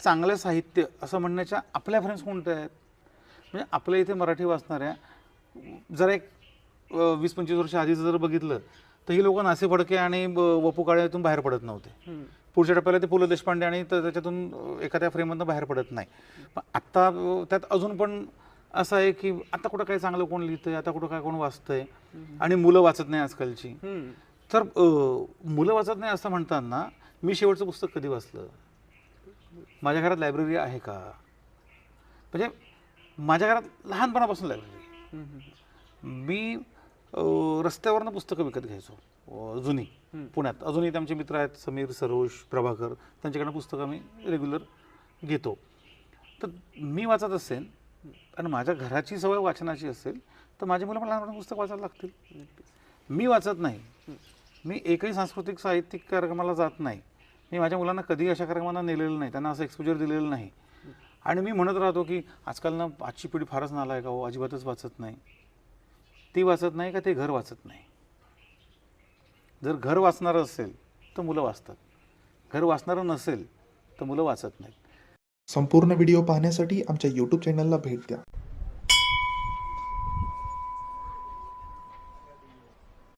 चांगलं साहित्य असं म्हणण्याच्या आपल्या फ्रेंड्स कोणत्या आहेत? म्हणजे आपल्या इथे मराठी वाचणाऱ्या जरा एक 20-25 वर्ष आधीचं जर बघितलं तर ही लोक नासे फडके आणि वपू काळेतून बाहेर पडत नव्हते. पुढच्या टप्प्याला ते पु ल देशपांडे आणि त्याच्यातून एखाद्या फ्रेममधनं बाहेर पडत नाही. पण आत्ता त्यात अजून पण असं आहे की आता कुठं काय चांगलं कोण लिहितंय, आता कुठं काय कोण वाचतंय, आणि मुलं वाचत नाही आजकालची. तर मुलं वाचत नाही असं म्हणताना मी शेवटचं पुस्तक कधी वाचलं? माझ्या घरात लायब्ररी आहे का? म्हणजे माझ्या घरात लहानपणापासून लायब्ररी. मी रस्त्यावरनं पुस्तकं विकत घ्यायचो जुनी पुण्यात. अजूनही आमचे मित्र आहेत समीर, सरोज, प्रभाकर, त्यांच्याकडनं पुस्तकं आम्ही रेग्युलर घेतो. तर मी वाचत असेल आणि माझ्या घराची सवय वाचनाची असेल तर माझी मुलं पण लहानपणी पुस्तक वाचायला लागतील. मी वाचत नाही. मी एकही सांस्कृतिक साहित्यिक कार्यक्रमाला जात नाही. मी माझ्या मुलांना कधी अशा कार्यक्रमांना नेलेलं नाही, त्यांना असं एक्सपोजर दिलेलं नाही. आणि मी म्हणत राहतो की आजकाल ना आजची पिढी फारच नालायक का हो, अजिबातच वाचत नाही. ती वाचत नाही का ते घर वाचत नाही? जर घर वाचणारं असेल तर मुलं वाचतात, घर वाचणारं नसेल तर मुलं वाचत नाहीत. संपूर्ण व्हिडिओ पाहण्यासाठी आमच्या यूट्यूब चॅनलला भेट द्या.